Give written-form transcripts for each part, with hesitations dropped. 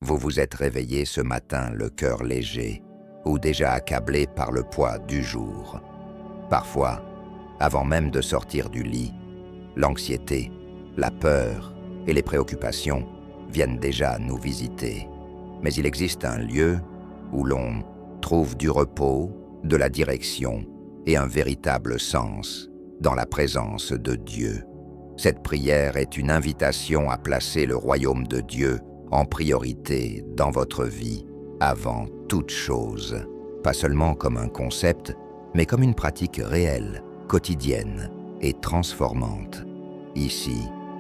Vous vous êtes réveillé ce matin le cœur léger ou déjà accablé par le poids du jour. Parfois, avant même de sortir du lit, l'anxiété, la peur et les préoccupations viennent déjà nous visiter. Mais il existe un lieu où l'on trouve du repos, de la direction et un véritable sens dans la présence de Dieu. Cette prière est une invitation à placer le royaume de Dieu en priorité dans votre vie, avant toute chose. Pas seulement comme un concept, mais comme une pratique réelle, quotidienne et transformante. Ici,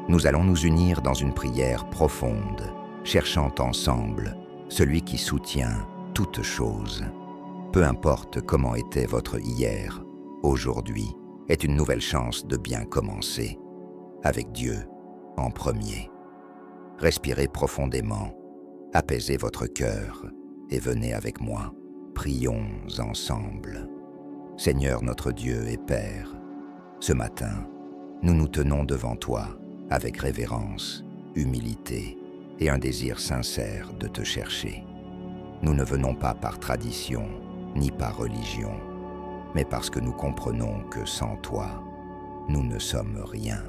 nous allons nous unir dans une prière profonde, cherchant ensemble celui qui soutient toute chose. Peu importe comment était votre hier, aujourd'hui est une nouvelle chance de bien commencer, avec Dieu en premier. Respirez profondément, apaisez votre cœur et venez avec moi. Prions ensemble. Seigneur notre Dieu et Père, ce matin, nous nous tenons devant toi avec révérence, humilité et un désir sincère de te chercher. Nous ne venons pas par tradition ni par religion, mais parce que nous comprenons que sans toi, nous ne sommes rien.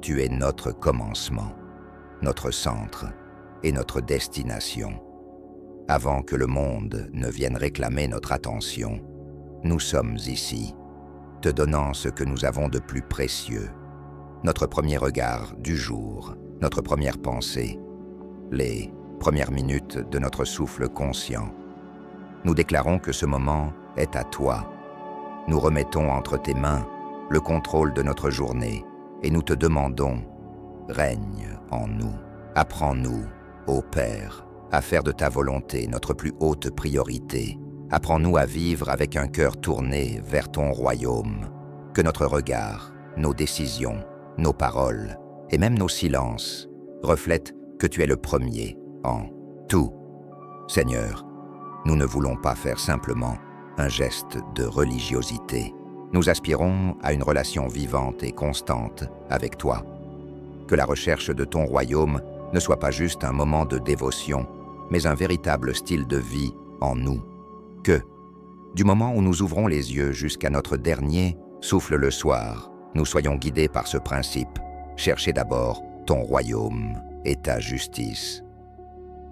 Tu es notre commencement, notre centre et notre destination. Avant que le monde ne vienne réclamer notre attention, nous sommes ici, te donnant ce que nous avons de plus précieux, notre premier regard du jour, notre première pensée, les premières minutes de notre souffle conscient. Nous déclarons que ce moment est à toi. Nous remettons entre tes mains le contrôle de notre journée et nous te demandons, règne en nous. Apprends-nous, ô Père, à faire de ta volonté notre plus haute priorité. Apprends-nous à vivre avec un cœur tourné vers ton royaume. Que notre regard, nos décisions, nos paroles et même nos silences reflètent que tu es le premier en tout. Seigneur, nous ne voulons pas faire simplement un geste de religiosité. Nous aspirons à une relation vivante et constante avec toi. Que la recherche de ton royaume ne soit pas juste un moment de dévotion, mais un véritable style de vie en nous. Que, du moment où nous ouvrons les yeux jusqu'à notre dernier souffle le soir, nous soyons guidés par ce principe. Cherchez d'abord ton royaume et ta justice.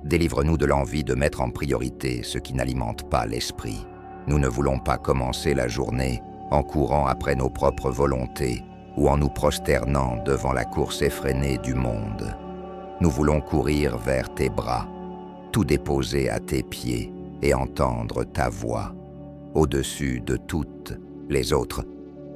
Délivre-nous de l'envie de mettre en priorité ce qui n'alimente pas l'esprit. Nous ne voulons pas commencer la journée en courant après nos propres volontés ou en nous prosternant devant la course effrénée du monde. Nous voulons courir vers tes bras, tout déposer à tes pieds et entendre ta voix, au-dessus de toutes les autres.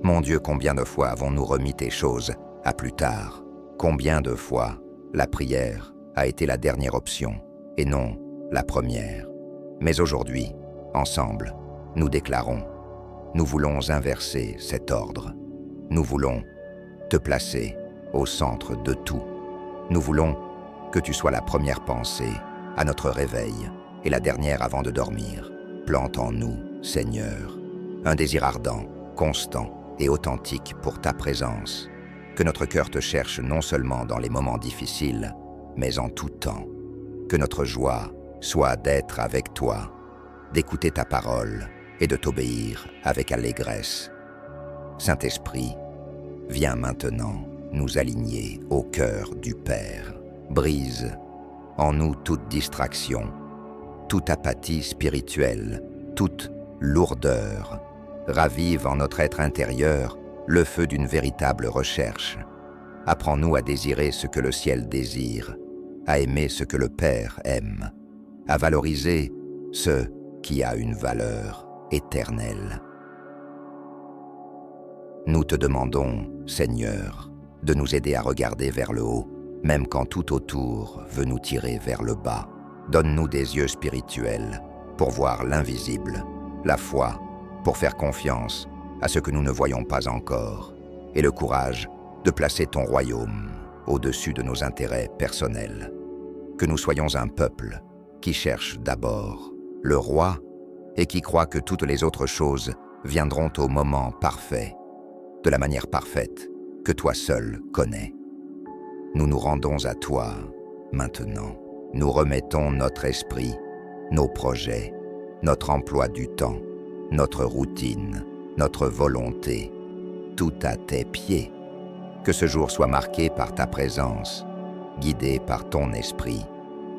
Mon Dieu, combien de fois avons-nous remis tes choses à plus tard? Combien de fois la prière a été la dernière option et non la première? Mais aujourd'hui, ensemble, nous déclarons, nous voulons inverser cet ordre. Nous voulons te placer au centre de tout. Nous voulons que tu sois la première pensée à notre réveil et la dernière avant de dormir. Plante en nous, Seigneur, un désir ardent, constant et authentique pour ta présence. Que notre cœur te cherche non seulement dans les moments difficiles, mais en tout temps. Que notre joie soit d'être avec toi, d'écouter ta parole et de t'obéir avec allégresse. Saint-Esprit, viens maintenant nous aligner au cœur du Père. Brise en nous toute distraction, toute apathie spirituelle, toute lourdeur. Ravive en notre être intérieur le feu d'une véritable recherche. Apprends-nous à désirer ce que le ciel désire, à aimer ce que le Père aime, à valoriser ce qui a une valeur éternelle. Nous te demandons, Seigneur, de nous aider à regarder vers le haut, même quand tout autour veut nous tirer vers le bas. Donne-nous des yeux spirituels pour voir l'invisible, la foi pour faire confiance à ce que nous ne voyons pas encore, et le courage de placer ton royaume au-dessus de nos intérêts personnels. Que nous soyons un peuple qui cherche d'abord le roi et qui croit que toutes les autres choses viendront au moment parfait, de la manière parfaite que toi seul connais. Nous nous rendons à toi maintenant. nous remettons notre esprit, nos projets, notre emploi du temps, notre routine, notre volonté, tout à tes pieds. Que ce jour soit marqué par ta présence, guidé par ton esprit,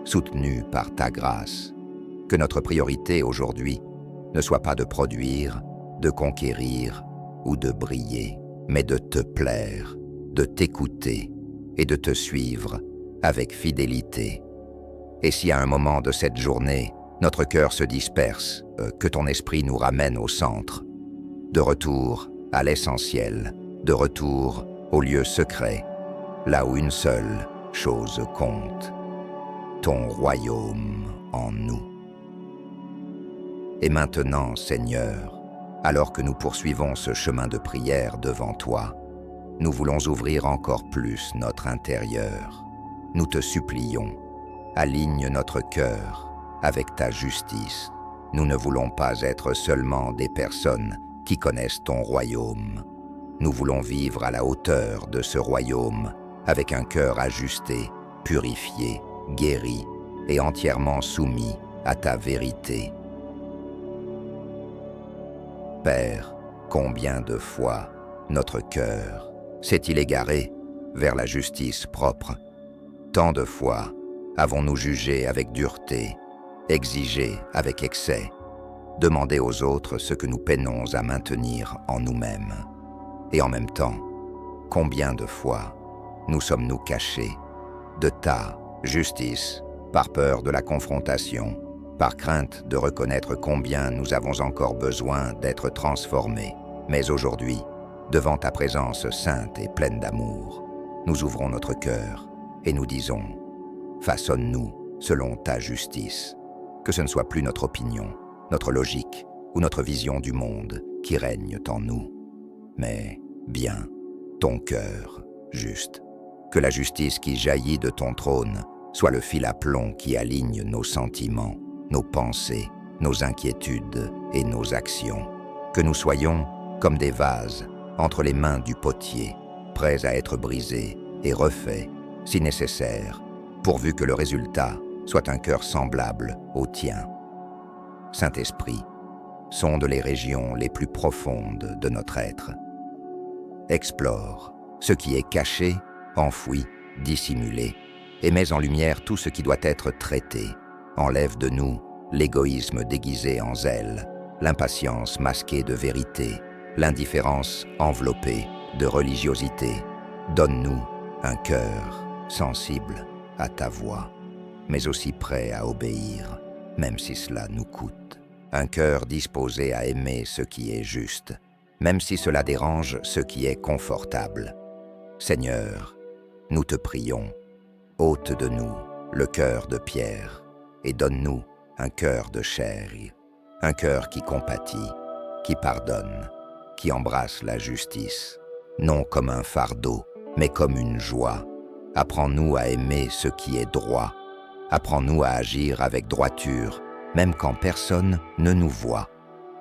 soutenu par ta grâce. Que notre priorité aujourd'hui ne soit pas de produire, de conquérir ou de briller, mais de te plaire, de t'écouter et de te suivre avec fidélité. Et si à un moment de cette journée, notre cœur se disperse, que ton esprit nous ramène au centre, de retour à l'essentiel, de retour au lieu secret, là où une seule chose compte, ton royaume en nous. Et maintenant, Seigneur, alors que nous poursuivons ce chemin de prière devant toi, nous voulons ouvrir encore plus notre intérieur. Nous te supplions, aligne notre cœur avec ta justice. Nous ne voulons pas être seulement des personnes qui connaissent ton royaume. Nous voulons vivre à la hauteur de ce royaume, avec un cœur ajusté, purifié, guéri et entièrement soumis à ta vérité. Père, combien de fois notre cœur s'est-il égaré vers la justice propre? Tant de fois avons-nous jugé avec dureté, exigé avec excès, demandé aux autres ce que nous peinons à maintenir en nous-mêmes. Et en même temps, combien de fois nous sommes-nous cachés de ta justice par peur de la confrontation, par crainte de reconnaître combien nous avons encore besoin d'être transformés. Mais aujourd'hui, devant ta présence sainte et pleine d'amour, nous ouvrons notre cœur et nous disons « Façonne-nous selon ta justice ». Que ce ne soit plus notre opinion, notre logique ou notre vision du monde qui règne en nous, mais bien ton cœur juste. Que la justice qui jaillit de ton trône soit le fil à plomb qui aligne nos sentiments, nos pensées, nos inquiétudes et nos actions. Que nous soyons comme des vases entre les mains du potier, prêts à être brisés et refaits, si nécessaire, pourvu que le résultat soit un cœur semblable au tien. Saint-Esprit, sonde les régions les plus profondes de notre être. Explore ce qui est caché, enfoui, dissimulé, et mets en lumière tout ce qui doit être traité. Enlève de nous l'égoïsme déguisé en zèle, l'impatience masquée de vérité, l'indifférence enveloppée de religiosité. Donne-nous un cœur sensible à ta voix, mais aussi prêt à obéir, même si cela nous coûte. Un cœur disposé à aimer ce qui est juste, même si cela dérange ce qui est confortable. Seigneur, nous te prions, ôte de nous le cœur de pierre et donne-nous un cœur de chair, un cœur qui compatit, qui pardonne, qui embrasse la justice, non comme un fardeau, mais comme une joie. Apprends-nous à aimer ce qui est droit. Apprends-nous à agir avec droiture, même quand personne ne nous voit.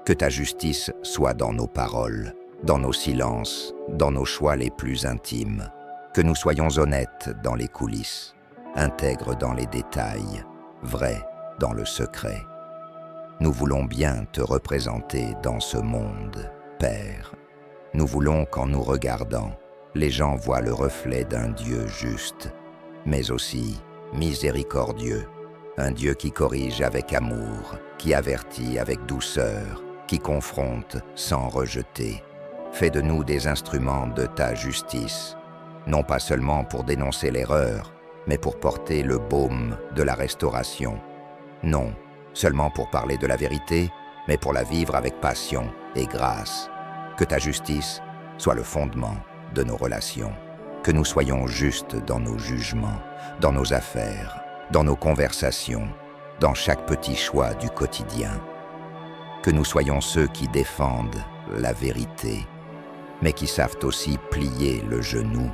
Que ta justice soit dans nos paroles, dans nos silences, dans nos choix les plus intimes. Que nous soyons honnêtes dans les coulisses, intègres dans les détails, vrais dans le secret. Nous voulons bien te représenter dans ce monde, Père. Nous voulons qu'en nous regardant, les gens voient le reflet d'un Dieu juste, mais aussi miséricordieux, un Dieu qui corrige avec amour, qui avertit avec douceur, qui confronte sans rejeter. Fais de nous des instruments de ta justice, non pas seulement pour dénoncer l'erreur, mais pour porter le baume de la restauration. Non seulement pour parler de la vérité, mais pour la vivre avec passion et grâce. Que ta justice soit le fondement de nos relations. Que nous soyons justes dans nos jugements, dans nos affaires, dans nos conversations, dans chaque petit choix du quotidien. Que nous soyons ceux qui défendent la vérité, mais qui savent aussi plier le genou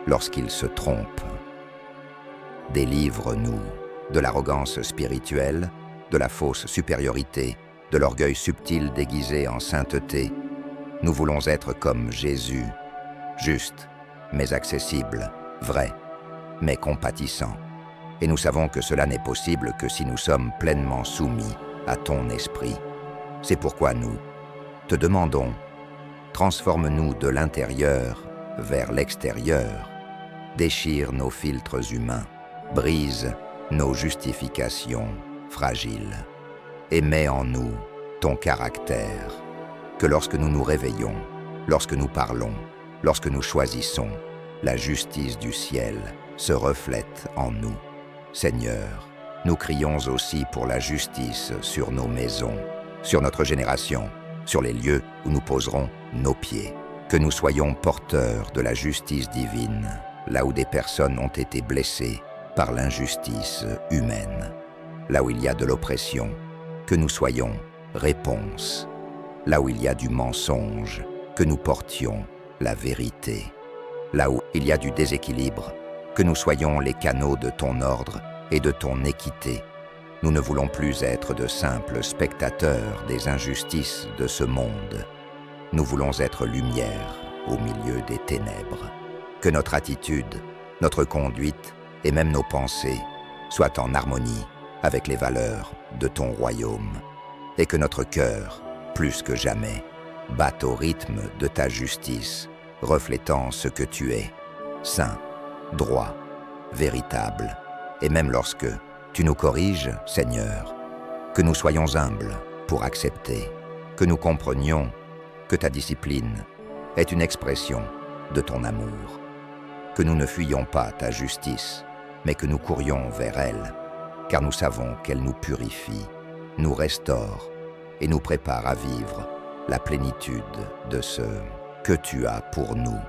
lorsqu'ils se trompent. Délivre-nous de l'arrogance spirituelle, de la fausse supériorité, de l'orgueil subtil déguisé en sainteté. Nous voulons être comme Jésus, juste, mais accessible, vrai, mais compatissant, Et nous savons que cela n'est possible que si nous sommes pleinement soumis à ton esprit. C'est pourquoi nous te demandons, transforme-nous de l'intérieur vers l'extérieur, déchire nos filtres humains, brise nos justifications fragiles, et mets en nous ton caractère, que lorsque nous nous réveillons, lorsque nous parlons, lorsque nous choisissons, la justice du ciel se reflète en nous. Seigneur, nous crions aussi pour la justice sur nos maisons, sur notre génération, sur les lieux où nous poserons nos pieds. Que nous soyons porteurs de la justice divine, là où des personnes ont été blessées par l'injustice humaine. Là où il y a de l'oppression, que nous soyons réponse. Là où il y a du mensonge, que nous portions la vérité. Là où il y a du déséquilibre, que nous soyons les canaux de ton ordre et de ton équité. Nous ne voulons plus être de simples spectateurs des injustices de ce monde. Nous voulons être lumière au milieu des ténèbres. Que notre attitude, notre conduite et même nos pensées soient en harmonie avec les valeurs de ton royaume. Et que notre cœur, plus que jamais, batte au rythme de ta justice, reflétant ce que tu es, saint, droit, véritable. Et même lorsque tu nous corriges, Seigneur, que nous soyons humbles pour accepter, que nous comprenions que ta discipline est une expression de ton amour, que nous ne fuyions pas ta justice, mais que nous courions vers elle, car nous savons qu'elle nous purifie, nous restaure et nous prépare à vivre la plénitude de ce que tu as pour nous.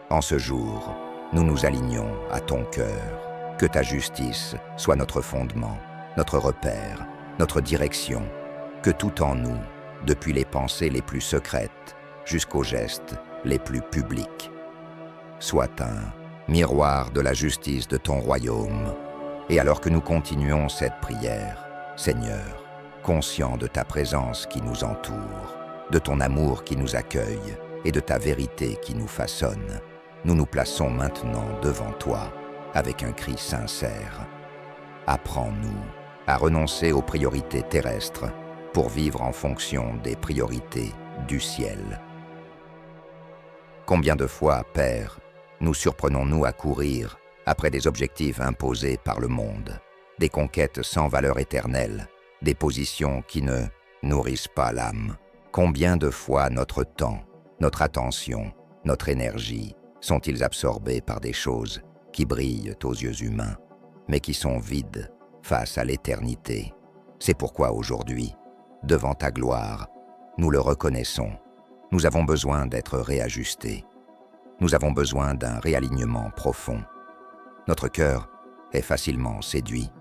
En ce jour, nous nous alignons à ton cœur. Que ta justice soit notre fondement, notre repère, notre direction. Que tout en nous, depuis les pensées les plus secrètes jusqu'aux gestes les plus publics, soit un miroir de la justice de ton royaume. Et alors que nous continuons cette prière, Seigneur, conscients de ta présence qui nous entoure, de ton amour qui nous accueille et de ta vérité qui nous façonne, nous nous plaçons maintenant devant toi avec un cri sincère. Apprends-nous à renoncer aux priorités terrestres pour vivre en fonction des priorités du ciel. Combien de fois, Père, nous surprenons-nous à courir après des objectifs imposés par le monde, des conquêtes sans valeur éternelle, des positions qui ne nourrissent pas l'âme. Combien de fois notre temps, notre attention, notre énergie sont-ils absorbés par des choses qui brillent aux yeux humains, mais qui sont vides face à l'éternité. C'est pourquoi aujourd'hui, devant ta gloire, nous le reconnaissons. Nous avons besoin d'être réajustés. Nous avons besoin d'un réalignement profond. Notre cœur est facilement séduit.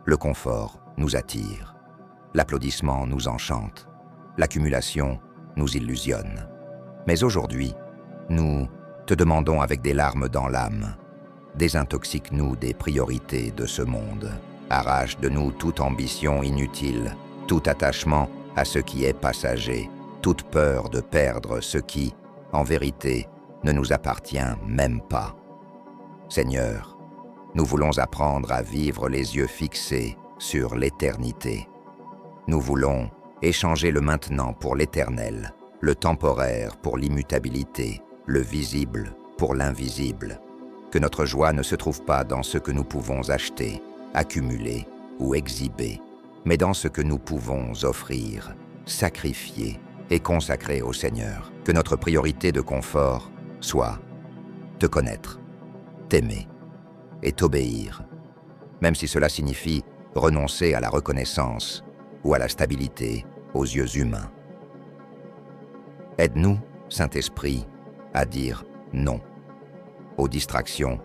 Le confort nous attire. L'applaudissement nous enchante. L'accumulation nous illusionne. Mais aujourd'hui, nous te demandons avec des larmes dans l'âme, désintoxique-nous des priorités de ce monde. Arrache de nous toute ambition inutile, tout attachement à ce qui est passager, toute peur de perdre ce qui, en vérité, ne nous appartient même pas. Seigneur, nous voulons apprendre à vivre les yeux fixés sur l'éternité. Nous voulons échanger le maintenant pour l'éternel, le temporaire pour l'immutabilité, le visible pour l'invisible. Que notre joie ne se trouve pas dans ce que nous pouvons acheter, accumuler ou exhiber, mais dans ce que nous pouvons offrir, sacrifier et consacrer au Seigneur. Que notre priorité de confort soit te connaître, t'aimer et t'obéir, même si cela signifie renoncer à la reconnaissance ou à la stabilité aux yeux humains. Aide-nous, Saint-Esprit, à dire non aux distractions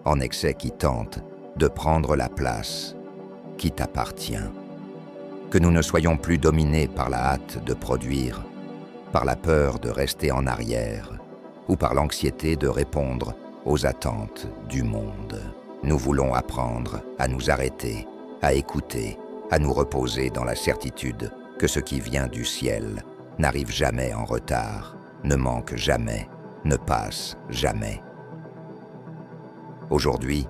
en excès qui tentent de prendre la place qui t'appartient. Que nous ne soyons plus dominés par la hâte de produire, par la peur de rester en arrière ou par l'anxiété de répondre aux attentes du monde. Nous voulons apprendre à nous arrêter, à écouter, à nous reposer dans la certitude que ce qui vient du ciel n'arrive jamais en retard, ne manque jamais, ne passe jamais. Aujourd'hui,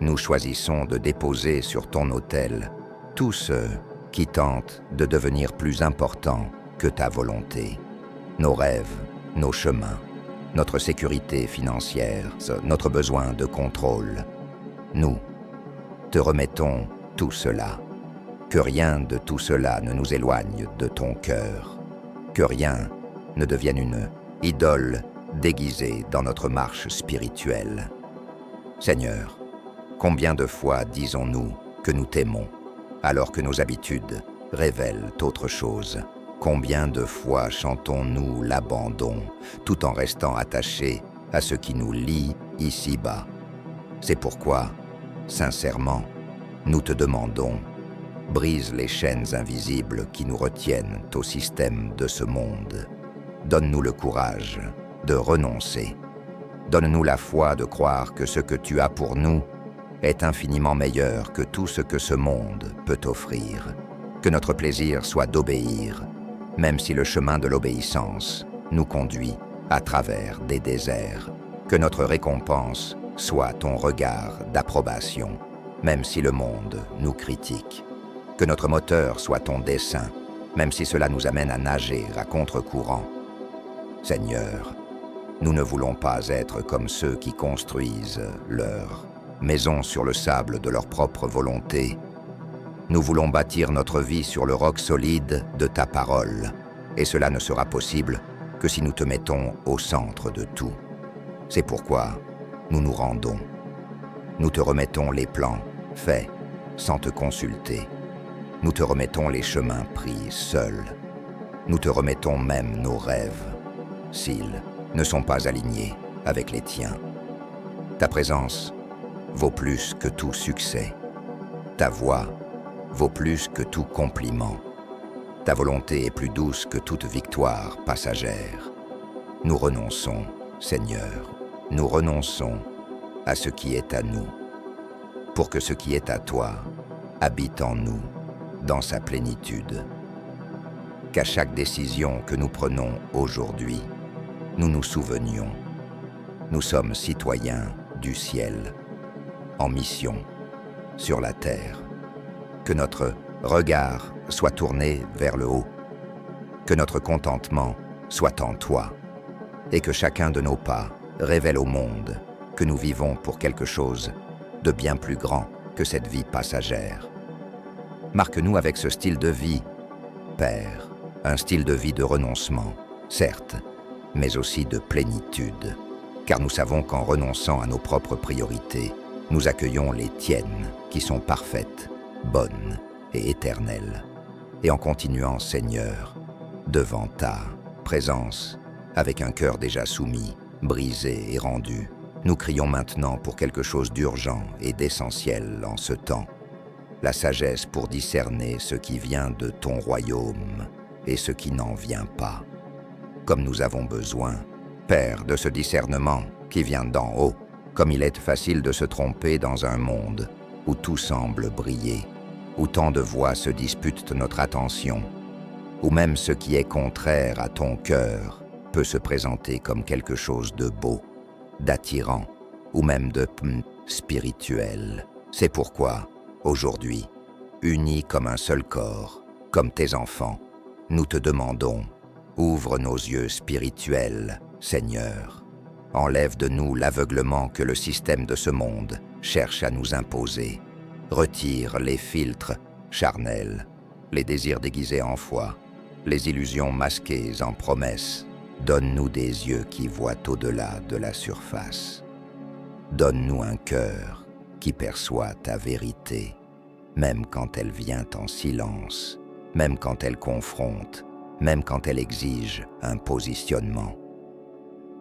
Nous choisissons de déposer sur ton autel tous ceux qui tentent de devenir plus importants que ta volonté. Nos rêves, nos chemins, notre sécurité financière, notre besoin de contrôle. Nous te remettons tout cela. Que rien de tout cela ne nous éloigne de ton cœur. Que rien ne devienne une idole déguisée dans notre marche spirituelle. Seigneur, combien de fois disons-nous que nous t'aimons, alors que nos habitudes révèlent autre chose? Combien de fois chantons-nous l'abandon, tout en restant attachés à ce qui nous lie ici-bas? C'est pourquoi, sincèrement, nous te demandons, brise les chaînes invisibles qui nous retiennent au système de ce monde. Donne-nous le courage de renoncer. Donne-nous la foi de croire que ce que tu as pour nous est infiniment meilleur que tout ce que ce monde peut offrir. Que notre plaisir soit d'obéir, même si le chemin de l'obéissance nous conduit à travers des déserts. Que notre récompense soit ton regard d'approbation, même si le monde nous critique. Que notre moteur soit ton dessein, même si cela nous amène à nager à contre-courant. Seigneur, nous ne voulons pas être comme ceux qui construisent leur maison sur le sable de leur propre volonté. Nous voulons bâtir notre vie sur le roc solide de ta parole, et cela ne sera possible que si nous te mettons au centre de tout. C'est pourquoi nous nous rendons. Nous te remettons les plans faits sans te consulter. Nous te remettons les chemins pris seuls. Nous te remettons même nos rêves, s'ils ne sont pas alignés avec les tiens. Ta présence vaut plus que tout succès. Ta voix vaut plus que tout compliment. Ta volonté est plus douce que toute victoire passagère. Nous renonçons, Seigneur, nous renonçons à ce qui est à nous, pour que ce qui est à toi habite en nous, dans sa plénitude. Qu'à chaque décision que nous prenons aujourd'hui, nous nous souvenions. Nous sommes citoyens du ciel, en mission sur la terre. Que notre regard soit tourné vers le haut, que notre contentement soit en toi, et que chacun de nos pas révèle au monde que nous vivons pour quelque chose de bien plus grand que cette vie passagère. Marque-nous avec ce style de vie, Père, un style de vie de renoncement, certes, mais aussi de plénitude, car nous savons qu'en renonçant à nos propres priorités, nous accueillons les tiennes qui sont parfaites, bonnes et éternelles. Et en continuant, Seigneur, devant ta présence, avec un cœur déjà soumis, brisé et rendu, nous crions maintenant pour quelque chose d'urgent et d'essentiel en ce temps. La sagesse pour discerner ce qui vient de ton royaume et ce qui n'en vient pas. Comme nous avons besoin, Père, de ce discernement qui vient d'en haut, comme il est facile de se tromper dans un monde où tout semble briller, où tant de voix se disputent notre attention, où même ce qui est contraire à ton cœur peut se présenter comme quelque chose de beau, d'attirant, ou même de spirituel. C'est pourquoi, aujourd'hui, unis comme un seul corps, comme tes enfants, nous te demandons, ouvre nos yeux spirituels, Seigneur. Enlève de nous l'aveuglement que le système de ce monde cherche à nous imposer. Retire les filtres charnels, les désirs déguisés en foi, les illusions masquées en promesses. Donne-nous des yeux qui voient au-delà de la surface. Donne-nous un cœur qui perçoit ta vérité, même quand elle vient en silence, même quand elle confronte, même quand elle exige un positionnement.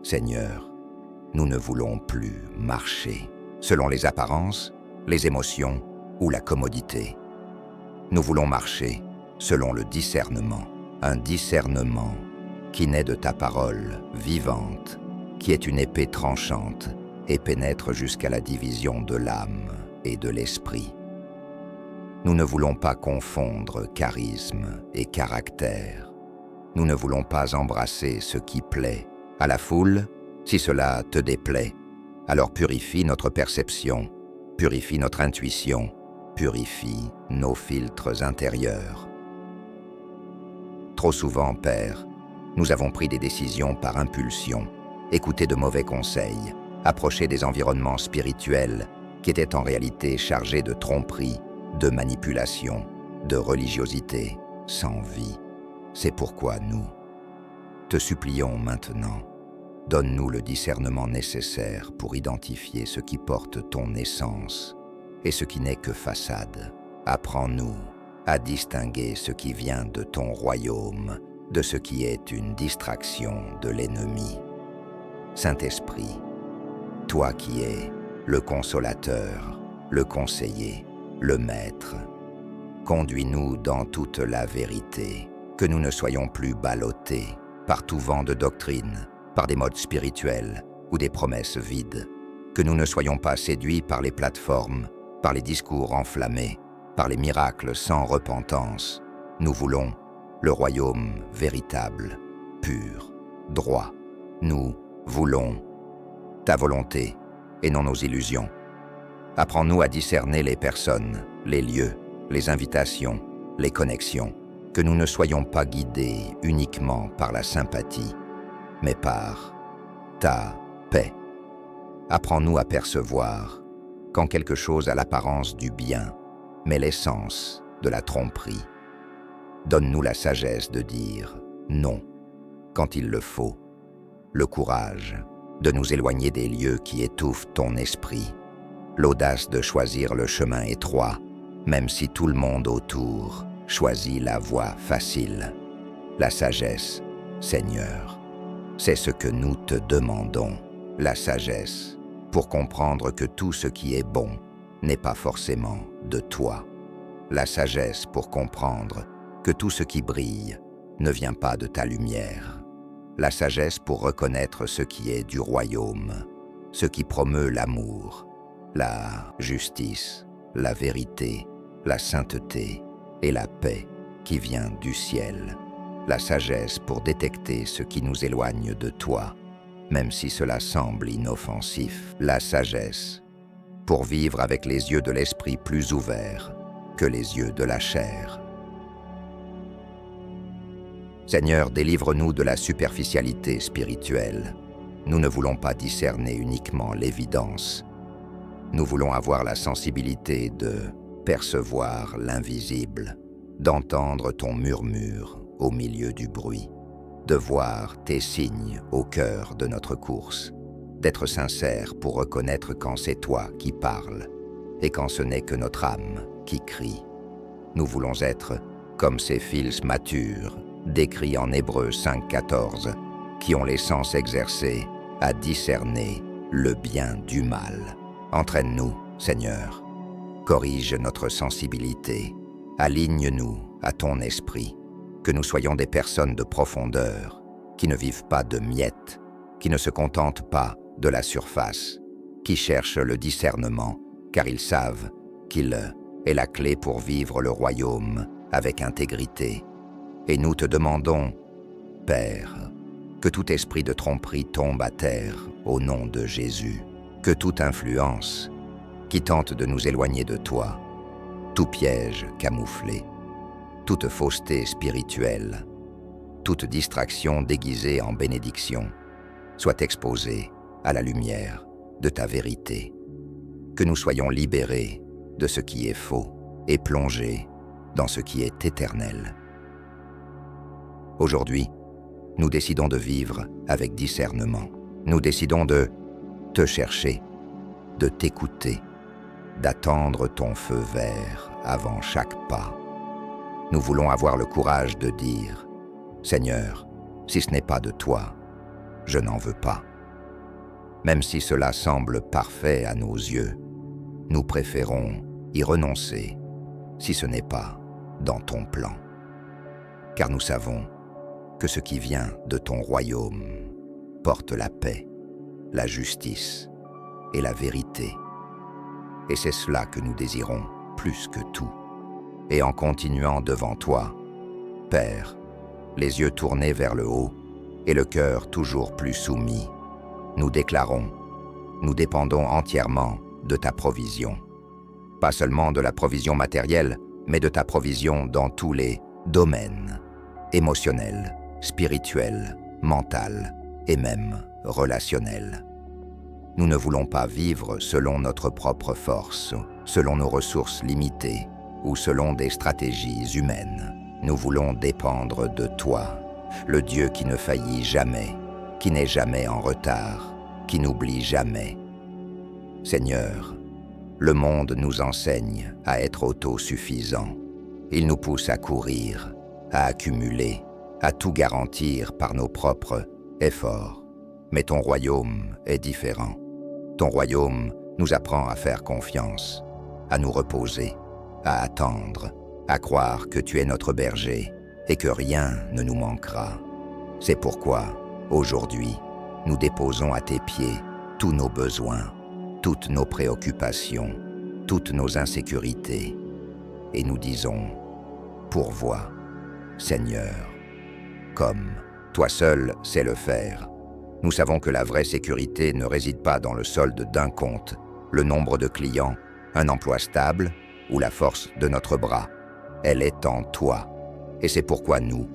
Seigneur, nous ne voulons plus marcher selon les apparences, les émotions ou la commodité. Nous voulons marcher selon le discernement, un discernement qui naît de ta parole vivante, qui est une épée tranchante et pénètre jusqu'à la division de l'âme et de l'esprit. Nous ne voulons pas confondre charisme et caractère. Nous ne voulons pas embrasser ce qui plaît à la foule. Si cela te déplaît, alors purifie notre perception Purifie notre intuition, purifie nos filtres intérieurs. Trop souvent, Père, nous avons pris des décisions par impulsion, écouté de mauvais conseils, approché des environnements spirituels qui étaient en réalité chargés de tromperie, de manipulation, de religiosité, sans vie. C'est pourquoi nous te supplions maintenant, donne-nous le discernement nécessaire pour identifier ce qui porte ton essence et ce qui n'est que façade. Apprends-nous à distinguer ce qui vient de ton royaume de ce qui est une distraction de l'ennemi. Saint-Esprit, toi qui es le consolateur, le conseiller, le maître, conduis-nous dans toute la vérité, que nous ne soyons plus ballottés par tout vent de doctrine, par des modes spirituels ou des promesses vides, que nous ne soyons pas séduits par les plateformes, par les discours enflammés, par les miracles sans repentance. Nous voulons le royaume véritable, pur, droit. Nous voulons ta volonté et non nos illusions. Apprends-nous à discerner les personnes, les lieux, les invitations, les connexions, que nous ne soyons pas guidés uniquement par la sympathie, mais par ta paix. Apprends-nous à percevoir quand quelque chose a l'apparence du bien, mais l'essence de la tromperie. Donne-nous la sagesse de dire non quand il le faut, le courage de nous éloigner des lieux qui étouffent ton esprit, l'audace de choisir le chemin étroit, même si tout le monde autour choisit la voie facile. La sagesse, Seigneur, c'est ce que nous te demandons, la sagesse, pour comprendre que tout ce qui est bon n'est pas forcément de toi. La sagesse pour comprendre que tout ce qui brille ne vient pas de ta lumière. La sagesse pour reconnaître ce qui est du royaume, ce qui promeut l'amour, la justice, la vérité, la sainteté et la paix qui vient du ciel. La sagesse pour détecter ce qui nous éloigne de toi, même si cela semble inoffensif. La sagesse pour vivre avec les yeux de l'esprit plus ouverts que les yeux de la chair. Seigneur, délivre-nous de la superficialité spirituelle. Nous ne voulons pas discerner uniquement l'évidence. Nous voulons avoir la sensibilité de percevoir l'invisible, d'entendre ton murmure au milieu du bruit, de voir tes signes au cœur de notre course, d'être sincère pour reconnaître quand c'est toi qui parles et quand ce n'est que notre âme qui crie. Nous voulons être comme ces fils matures, décrits en Hébreux 5,14, qui ont les sens exercés à discerner le bien du mal. Entraîne-nous, Seigneur. Corrige notre sensibilité. Aligne-nous à ton esprit. Que nous soyons des personnes de profondeur, qui ne vivent pas de miettes, qui ne se contentent pas de la surface, qui cherchent le discernement, car ils savent qu'il est la clé pour vivre le royaume avec intégrité. Et nous te demandons, Père, que tout esprit de tromperie tombe à terre au nom de Jésus, que toute influence qui tente de nous éloigner de toi, tout piège camouflé, toute fausseté spirituelle, toute distraction déguisée en bénédiction, soit exposée à la lumière de ta vérité, que nous soyons libérés de ce qui est faux et plongés dans ce qui est éternel. Aujourd'hui, nous décidons de vivre avec discernement. Nous décidons de te chercher, de t'écouter, d'attendre ton feu vert avant chaque pas. Nous voulons avoir le courage de dire « Seigneur, si ce n'est pas de toi, je n'en veux pas ». Même si cela semble parfait à nos yeux, nous préférons y renoncer si ce n'est pas dans ton plan. Car nous savons que ce qui vient de ton royaume porte la paix, la justice et la vérité. Et c'est cela que nous désirons plus que tout. Et en continuant devant toi, Père, les yeux tournés vers le haut et le cœur toujours plus soumis, nous déclarons, nous dépendons entièrement de ta provision. pas seulement de la provision matérielle, mais de ta provision dans tous les domaines, émotionnels, spirituels, mental et même relationnels. Nous ne voulons pas vivre selon notre propre force, selon nos ressources limitées ou selon des stratégies humaines. Nous voulons dépendre de toi, le Dieu qui ne faillit jamais, qui n'est jamais en retard, qui n'oublie jamais. Seigneur, le monde nous enseigne à être autosuffisants. Il nous pousse à courir, à accumuler, à tout garantir par nos propres efforts. Mais ton royaume est différent. Ton royaume nous apprend à faire confiance, à nous reposer, à attendre, à croire que tu es notre berger et que rien ne nous manquera. C'est pourquoi, aujourd'hui, nous déposons à tes pieds tous nos besoins, toutes nos préoccupations, toutes nos insécurités, et nous disons, pourvois, Seigneur, comme toi seul sais le faire. Nous savons que la vraie sécurité ne réside pas dans le solde d'un compte, le nombre de clients, un emploi stable ou la force de notre bras. Elle est en toi, et c'est pourquoi nous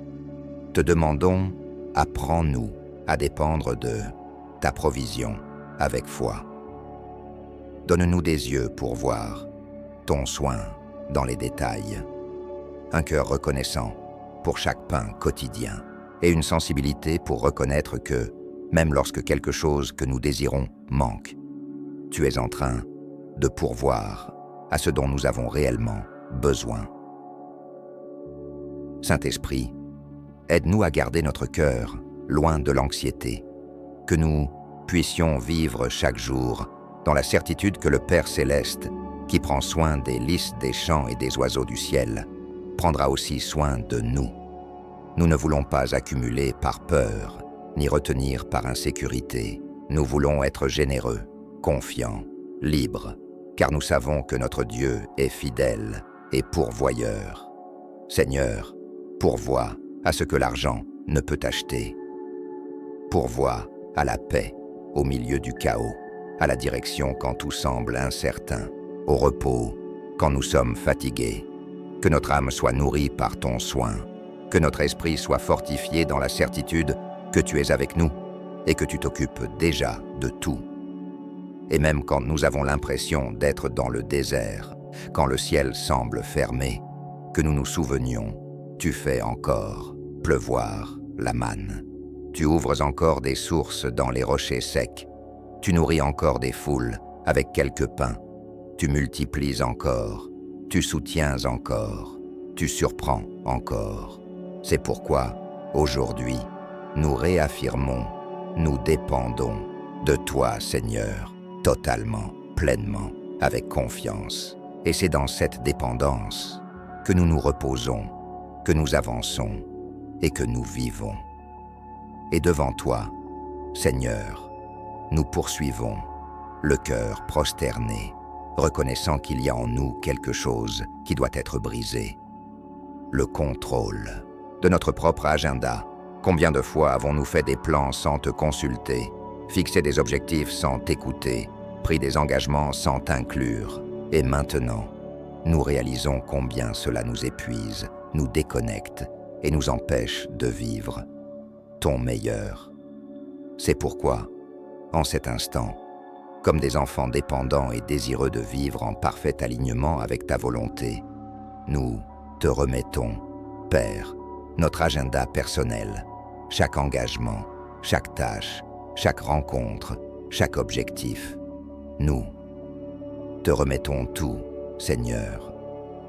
te demandons, apprends-nous à dépendre de ta provision avec foi. Donne-nous des yeux pour voir ton soin dans les détails, un cœur reconnaissant pour chaque pain quotidien et une sensibilité pour reconnaître que, même lorsque quelque chose que nous désirons manque, tu es en train de pourvoir à ce dont nous avons réellement besoin. Saint-Esprit, aide-nous à garder notre cœur loin de l'anxiété, que nous puissions vivre chaque jour dans la certitude que le Père Céleste, qui prend soin des lys des champs et des oiseaux du ciel, prendra aussi soin de nous. Nous ne voulons pas accumuler par peur, ni retenir par insécurité. Nous voulons être généreux, confiants, libres, car nous savons que notre Dieu est fidèle et pourvoyeur. Seigneur, pourvois à ce que l'argent ne peut acheter. Pourvois à la paix au milieu du chaos, à la direction quand tout semble incertain, au repos quand nous sommes fatigués. Que notre âme soit nourrie par ton soin, que notre esprit soit fortifié dans la certitude que tu es avec nous et que tu t'occupes déjà de tout. Et même quand nous avons l'impression d'être dans le désert, quand le ciel semble fermé, que nous nous souvenions, tu fais encore pleuvoir la manne. Tu ouvres encore des sources dans les rochers secs. Tu nourris encore des foules avec quelques pains. Tu multiplies encore. Tu soutiens encore. Tu surprends encore. C'est pourquoi, aujourd'hui, nous réaffirmons, nous dépendons de toi, Seigneur, totalement, pleinement, avec confiance. Et c'est dans cette dépendance que nous nous reposons, que nous avançons et que nous vivons. Et devant toi, Seigneur, nous poursuivons, le cœur prosterné, reconnaissant qu'il y a en nous quelque chose qui doit être brisé. Le contrôle de notre propre agenda. Combien de fois avons-nous fait des plans sans te consulter, fixé des objectifs sans t'écouter, pris des engagements sans t'inclure? Et maintenant, nous réalisons combien cela nous épuise, nous déconnecte et nous empêche de vivre ton meilleur. C'est pourquoi, en cet instant, comme des enfants dépendants et désireux de vivre en parfait alignement avec ta volonté, nous te remettons, Père, notre agenda personnel, chaque engagement, chaque tâche, chaque rencontre, chaque objectif. Nous te remettons tout, Seigneur.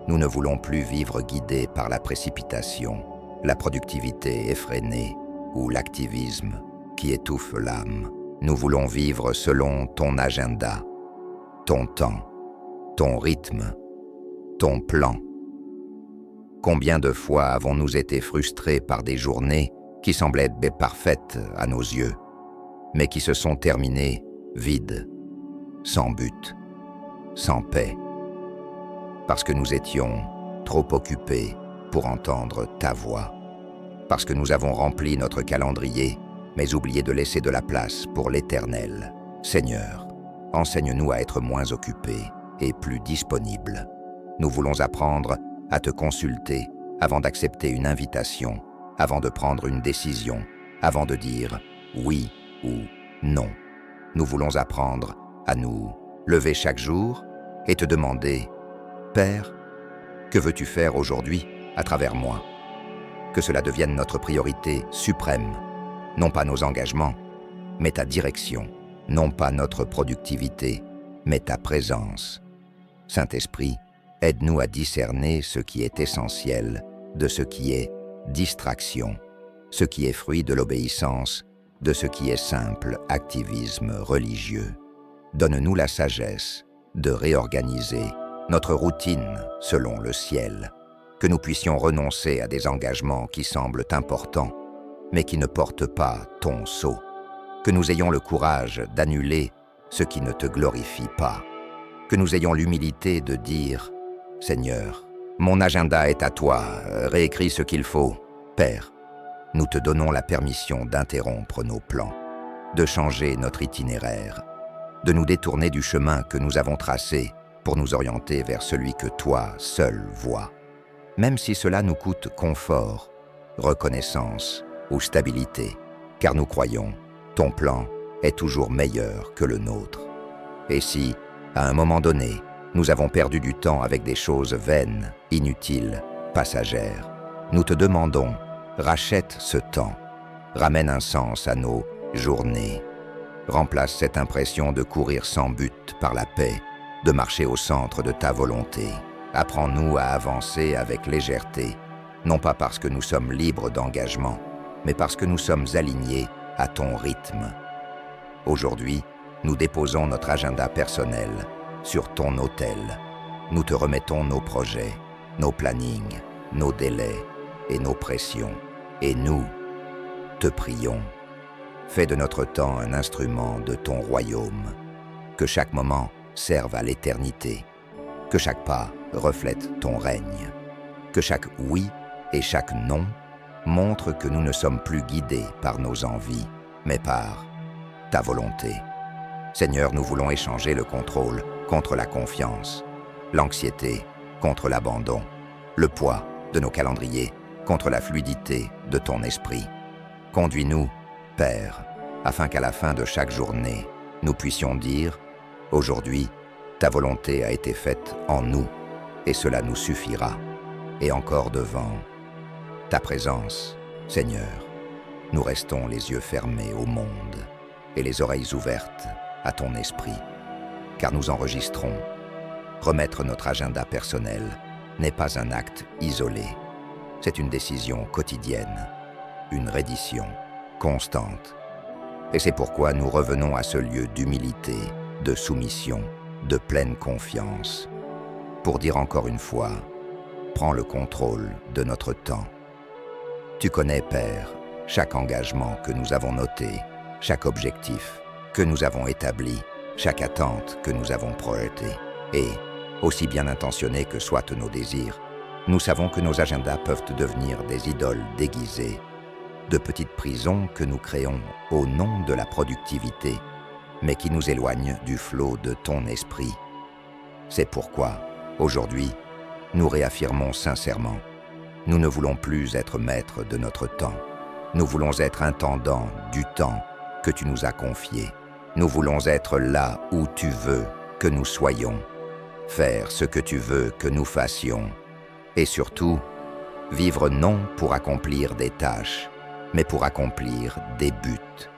Nous ne voulons plus vivre guidés par la précipitation, la productivité effrénée ou l'activisme qui étouffe l'âme. Nous voulons vivre selon ton agenda, ton temps, ton rythme, ton plan. Combien de fois avons-nous été frustrés par des journées qui semblaient parfaites à nos yeux, mais qui se sont terminées vides, sans but, sans paix, parce que nous étions trop occupés pour entendre ta voix, parce que nous avons rempli notre calendrier, mais oublié de laisser de la place pour l'Éternel. Seigneur, enseigne-nous à être moins occupés et plus disponible. Nous voulons apprendre à te consulter avant d'accepter une invitation, avant de prendre une décision, avant de dire oui ou non. Nous voulons apprendre à nous lever chaque jour et te demander « Père, que veux-tu faire aujourd'hui à travers moi ?» Que cela devienne notre priorité suprême, non pas nos engagements, mais ta direction, non pas notre productivité, mais ta présence. Saint-Esprit, aide-nous à discerner ce qui est essentiel de ce qui est distraction, ce qui est fruit de l'obéissance, de ce qui est simple activisme religieux. Donne-nous la sagesse de réorganiser notre routine selon le ciel, que nous puissions renoncer à des engagements qui semblent importants, mais qui ne portent pas ton sceau, que nous ayons le courage d'annuler ce qui ne te glorifie pas, que nous ayons l'humilité de dire « Seigneur, mon agenda est à toi, réécris ce qu'il faut. Père, nous te donnons la permission d'interrompre nos plans, de changer notre itinéraire, de nous détourner du chemin que nous avons tracé pour nous orienter vers celui que toi seul vois. Même si cela nous coûte confort, reconnaissance ou stabilité, car nous croyons, ton plan est toujours meilleur que le nôtre. Et si, à un moment donné, nous avons perdu du temps avec des choses vaines, inutiles, passagères, nous te demandons, rachète ce temps, ramène un sens à nos journées, remplace cette impression de courir sans but par la paix, de marcher au centre de ta volonté. Apprends-nous à avancer avec légèreté, non pas parce que nous sommes libres d'engagement, mais parce que nous sommes alignés à ton rythme. Aujourd'hui, nous déposons notre agenda personnel sur ton autel. Nous te remettons nos projets, nos plannings, nos délais et nos pressions. Et nous, te prions, fais de notre temps un instrument de ton royaume, que chaque moment serve à l'éternité, que chaque pas reflète ton règne, que chaque oui et chaque non montrent que nous ne sommes plus guidés par nos envies, mais par ta volonté. Seigneur, nous voulons échanger le contrôle contre la confiance, l'anxiété contre l'abandon, le poids de nos calendriers contre la fluidité de ton esprit. Conduis-nous, Père, afin qu'à la fin de chaque journée, nous puissions dire « Aujourd'hui, ta volonté a été faite en nous, et cela nous suffira. » Et encore devant ta présence, Seigneur, nous restons les yeux fermés au monde et les oreilles ouvertes à ton esprit, car nous enregistrons. Remettre notre agenda personnel n'est pas un acte isolé, c'est une décision quotidienne, une reddition constante. Et c'est pourquoi nous revenons à ce lieu d'humilité, de soumission, de pleine confiance, pour dire encore une fois, prends le contrôle de notre temps. Tu connais, Père, chaque engagement que nous avons noté, chaque objectif que nous avons établi, chaque attente que nous avons projetée. Et, aussi bien intentionnés que soient nos désirs, nous savons que nos agendas peuvent devenir des idoles déguisées, de petites prisons que nous créons au nom de la productivité, mais qui nous éloignent du flot de ton esprit. C'est pourquoi, aujourd'hui, nous réaffirmons sincèrement, nous ne voulons plus être maîtres de notre temps. Nous voulons être intendants du temps que tu nous as confié. Nous voulons être là où tu veux que nous soyons, faire ce que tu veux que nous fassions, et surtout, vivre non pour accomplir des tâches, mais pour accomplir des buts.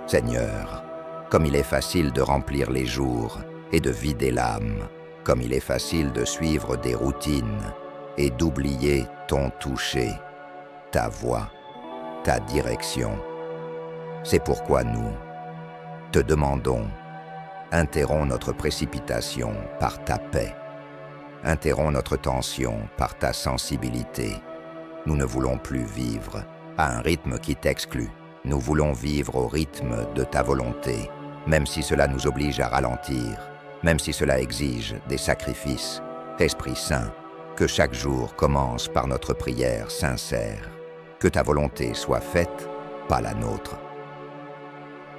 Seigneur, comme il est facile de remplir les jours et de vider l'âme, comme il est facile de suivre des routines et d'oublier ton toucher, ta voix, ta direction. C'est pourquoi nous te demandons, interromps notre précipitation par ta paix, interromps notre tension par ta sensibilité. Nous ne voulons plus vivre à un rythme qui t'exclut. Nous voulons vivre au rythme de ta volonté, même si cela nous oblige à ralentir, même si cela exige des sacrifices. Esprit Saint, que chaque jour commence par notre prière sincère. Que ta volonté soit faite, pas la nôtre.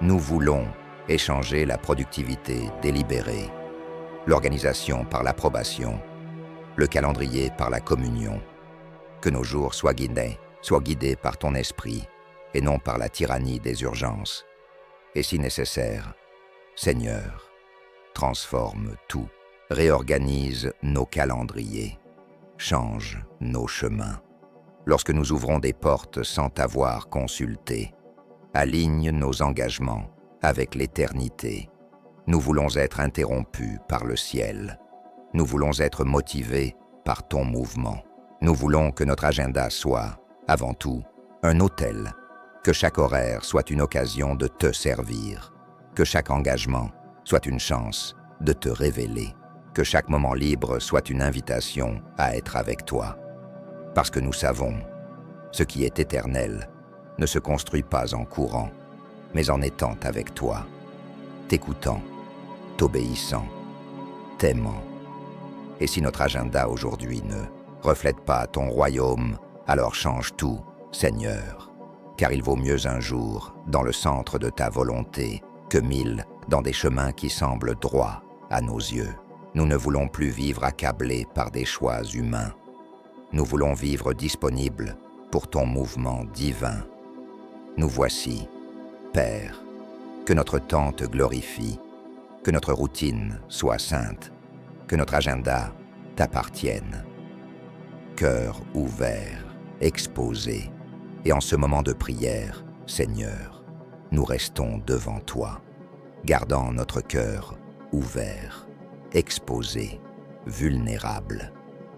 Nous voulons échanger la productivité délibérée l'organisation par l'approbation, le calendrier par la communion. Que nos jours soient guidés par ton esprit et non par la tyrannie des urgences. Et si nécessaire, Seigneur, transforme tout, réorganise nos calendriers, change nos chemins. Lorsque nous ouvrons des portes sans t'avoir consulté, aligne nos engagements avec l'éternité. Nous voulons être interrompus par le ciel. Nous voulons être motivés par ton mouvement. Nous voulons que notre agenda soit, avant tout, un autel, que chaque horaire soit une occasion de te servir, que chaque engagement soit une chance de te révéler, que chaque moment libre soit une invitation à être avec toi. Parce que nous savons, ce qui est éternel ne se construit pas en courant, mais en étant avec toi, t'écoutant, t'obéissant, t'aimant. Et si notre agenda aujourd'hui ne reflète pas ton royaume, alors change tout, Seigneur, car il vaut mieux un jour dans le centre de ta volonté que 1000 dans des chemins qui semblent droits à nos yeux. Nous ne voulons plus vivre accablés par des choix humains. Nous voulons vivre disponibles pour ton mouvement divin. Nous voici, Père, que notre temps te glorifie, que notre routine soit sainte, que notre agenda t'appartienne. Cœur ouvert, exposé, et en ce moment de prière, Seigneur, nous restons devant toi, gardant notre cœur ouvert, exposé, vulnérable,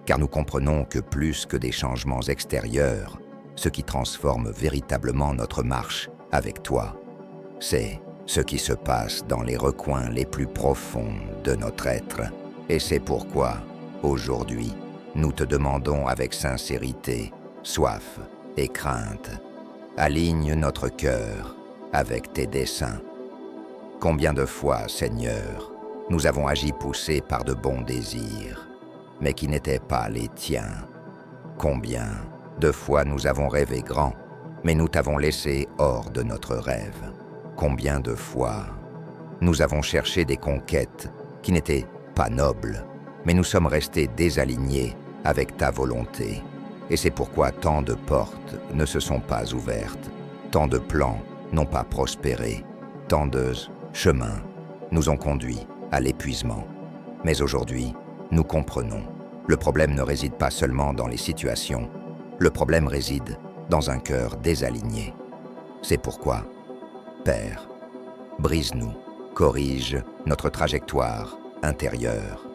car nous comprenons que plus que des changements extérieurs, ce qui transforme véritablement notre marche avec toi, c'est ce qui se passe dans les recoins les plus profonds de notre être. Et c'est pourquoi, aujourd'hui, nous te demandons avec sincérité, soif et crainte, aligne notre cœur avec tes desseins. Combien de fois, Seigneur, nous avons agi poussés par de bons désirs, mais qui n'étaient pas les tiens. Combien de fois nous avons rêvé grand, mais nous t'avons laissé hors de notre rêve. Combien de fois nous avons cherché des conquêtes qui n'étaient pas nobles, mais nous sommes restés désalignés avec ta volonté. Et c'est pourquoi tant de portes ne se sont pas ouvertes, tant de plans n'ont pas prospéré, tant de chemins nous ont conduits à l'épuisement. Mais aujourd'hui, nous comprenons. Le problème ne réside pas seulement dans les situations, le problème réside dans un cœur désaligné. C'est pourquoi, Père, brise-nous, corrige notre trajectoire intérieure,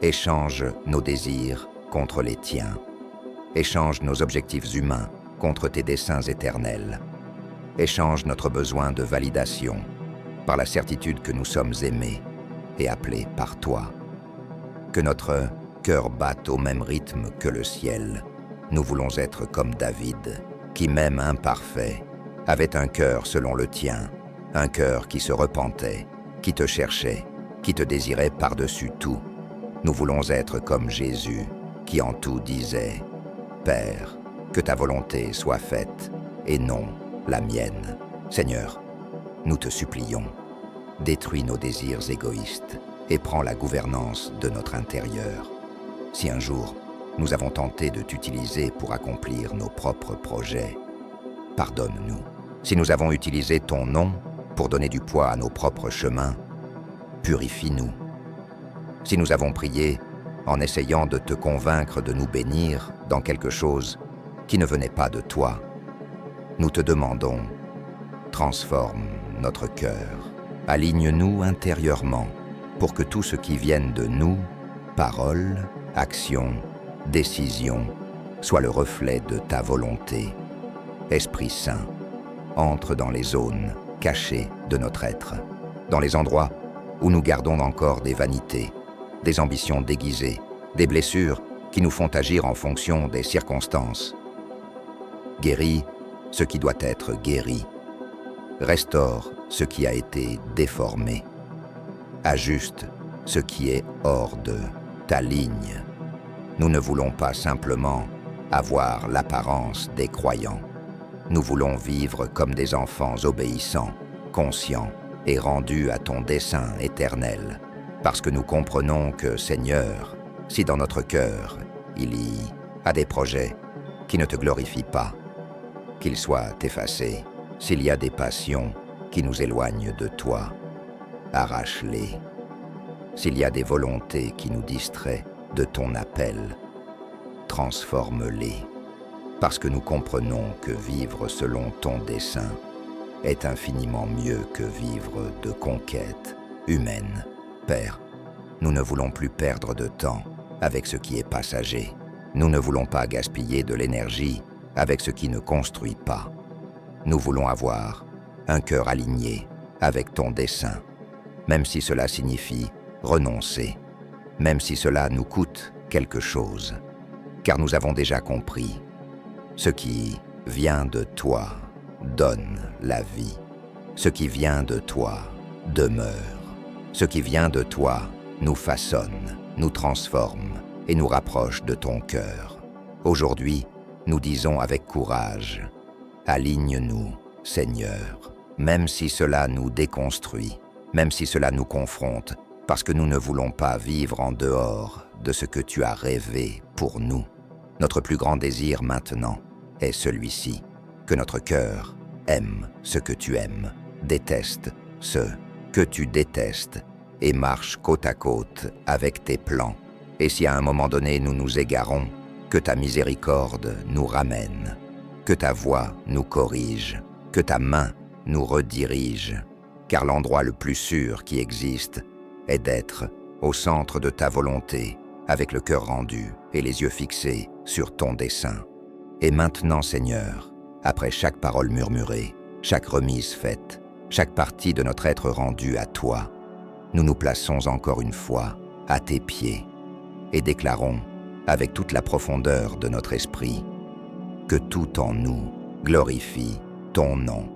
échange nos désirs contre les tiens, échange nos objectifs humains contre tes desseins éternels, échange notre besoin de validation par la certitude que nous sommes aimés et appelés par toi. Que notre cœur batte au même rythme que le ciel. Nous voulons être comme David, qui même imparfait, avait un cœur selon le tien, un cœur qui se repentait, qui te cherchait, qui te désirait par-dessus tout. Nous voulons être comme Jésus, qui en tout disait « Père, que ta volonté soit faite, et non la mienne. » Seigneur, nous te supplions, détruis nos désirs égoïstes et prends la gouvernance de notre intérieur. Si un jour, nous avons tenté de t'utiliser pour accomplir nos propres projets, pardonne-nous. Si nous avons utilisé ton nom pour donner du poids à nos propres chemins, purifie-nous. Si nous avons prié en essayant de te convaincre de nous bénir dans quelque chose qui ne venait pas de toi, nous te demandons, transforme notre cœur, aligne-nous intérieurement pour que tout ce qui vienne de nous, paroles, actions, décisions, soit le reflet de ta volonté. Esprit Saint, entre dans les zones cachées de notre être, dans les endroits où nous gardons encore des vanités, des ambitions déguisées, des blessures qui nous font agir en fonction des circonstances. Guéris ce qui doit être guéri. Restaure ce qui a été déformé. Ajuste ce qui est hors de ta ligne. Nous ne voulons pas simplement avoir l'apparence des croyants. Nous voulons vivre comme des enfants obéissants, conscients et rendus à ton dessein éternel. Parce que nous comprenons que, Seigneur, si dans notre cœur, il y a des projets qui ne te glorifient pas, qu'ils soient effacés. S'il y a des passions qui nous éloignent de toi, arrache-les. S'il y a des volontés qui nous distraient de ton appel, transforme-les. Parce que nous comprenons que vivre selon ton dessein est infiniment mieux que vivre de conquêtes humaines. Père, nous ne voulons plus perdre de temps avec ce qui est passager. Nous ne voulons pas gaspiller de l'énergie avec ce qui ne construit pas. Nous voulons avoir un cœur aligné avec ton dessein, même si cela signifie renoncer, même si cela nous coûte quelque chose, car nous avons déjà compris, ce qui vient de toi donne la vie, ce qui vient de toi demeure, ce qui vient de toi nous façonne, nous transforme et nous rapproche de ton cœur. Aujourd'hui, nous disons avec courage, aligne-nous, Seigneur, même si cela nous déconstruit, même si cela nous confronte, parce que nous ne voulons pas vivre en dehors de ce que tu as rêvé pour nous. Notre plus grand désir maintenant est celui-ci, que notre cœur aime ce que tu aimes, déteste ce que tu détestes et marche côte à côte avec tes plans. Et si à un moment donné nous nous égarons, que ta miséricorde nous ramène, que ta voix nous corrige, que ta main nous redirige, car l'endroit le plus sûr qui existe est d'être au centre de ta volonté, avec le cœur rendu et les yeux fixés sur ton dessein. Et maintenant, Seigneur, après chaque parole murmurée, chaque remise faite, chaque partie de notre être rendu à toi, nous nous plaçons encore une fois à tes pieds et déclarons avec toute la profondeur de notre esprit que tout en nous glorifie ton nom,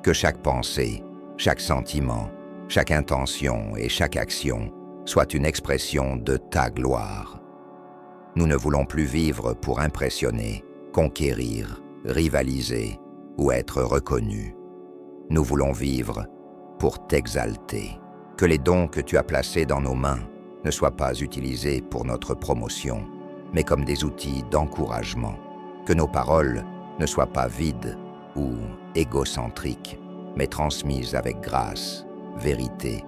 que chaque pensée, chaque sentiment, chaque intention et chaque action soit une expression de ta gloire. Nous ne voulons plus vivre pour impressionner, conquérir, rivaliser ou être reconnus. Nous voulons vivre pour t'exalter. Que les dons que tu as placés dans nos mains ne soient pas utilisés pour notre promotion, mais comme des outils d'encouragement. Que nos paroles ne soient pas vides ou égocentriques, mais transmises avec grâce, vérité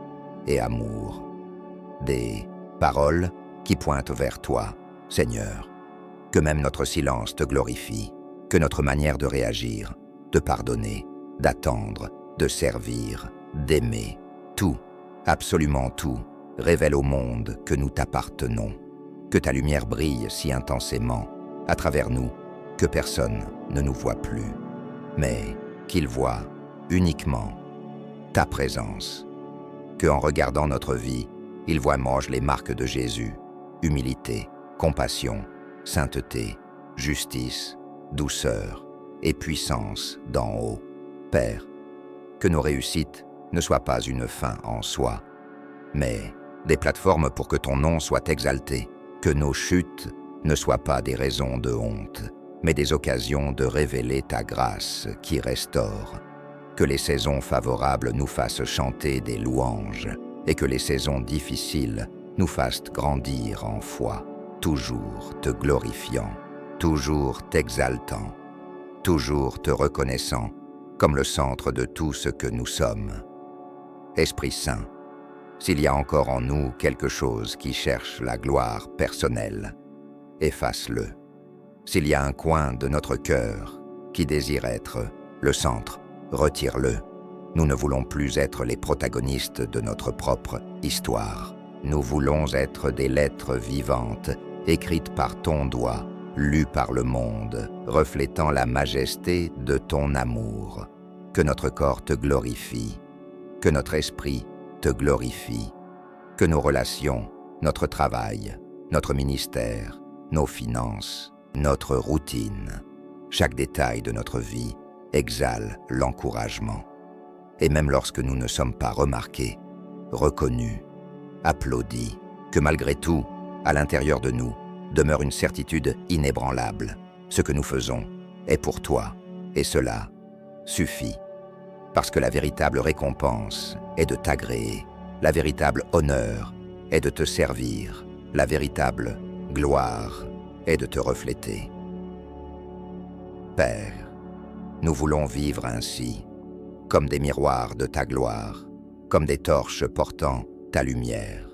et amour. Des paroles qui pointent vers toi, Seigneur. Que même notre silence te glorifie, que notre manière de réagir, de pardonner, d'attendre, de servir, d'aimer, tout, absolument tout, révèle au monde que nous t'appartenons, que ta lumière brille si intensément à travers nous que personne ne nous voit plus, mais qu'il voit uniquement ta présence, que en regardant notre vie, il voit les marques de Jésus, humilité, compassion, sainteté, justice, douceur et puissance d'en haut. Père, que nos réussites ne soient pas une fin en soi, mais des plateformes pour que ton nom soit exalté, que nos chutes ne soient pas des raisons de honte, mais des occasions de révéler ta grâce qui restaure, que les saisons favorables nous fassent chanter des louanges et que les saisons difficiles nous fassent grandir en foi, toujours te glorifiant, toujours t'exaltant, toujours te reconnaissant comme le centre de tout ce que nous sommes. Esprit Saint, s'il y a encore en nous quelque chose qui cherche la gloire personnelle, efface-le. S'il y a un coin de notre cœur qui désire être le centre, retire-le. Nous ne voulons plus être les protagonistes de notre propre histoire. Nous voulons être des lettres vivantes, écrites par ton doigt, lues par le monde, reflétant la majesté de ton amour. Que notre corps te glorifie, que notre esprit te glorifie, que nos relations, notre travail, notre ministère, nos finances, notre routine, chaque détail de notre vie exhale l'encouragement. Et même lorsque nous ne sommes pas remarqués, reconnus, applaudis, que malgré tout, à l'intérieur de nous, demeure une certitude inébranlable. Ce que nous faisons est pour toi, et cela suffit. Parce que la véritable récompense est de t'agréer, La véritable honneur est de te servir. La véritable gloire est de te refléter. Père, nous voulons vivre ainsi, comme des miroirs de ta gloire, comme des torches portant ta lumière,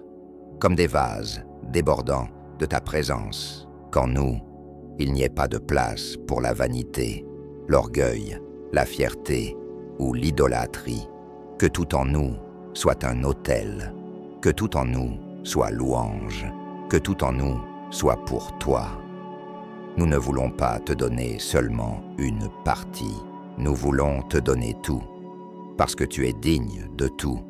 comme des vases débordant de ta présence, qu'en nous, il n'y ait pas de place pour la vanité, l'orgueil, la fierté ou l'idolâtrie, que tout en nous soit un autel, que tout en nous soit louange, que tout en nous soit pour toi. Nous ne voulons pas te donner seulement une partie, nous voulons te donner tout, parce que tu es digne de tout,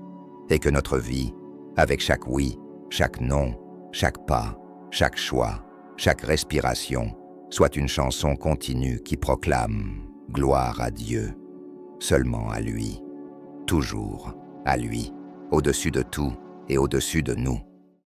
et que notre vie, avec chaque oui, chaque non, chaque pas, chaque choix, chaque respiration, soit une chanson continue qui proclame « Gloire à Dieu », seulement à lui, toujours à lui, au-dessus de tout et au-dessus de nous.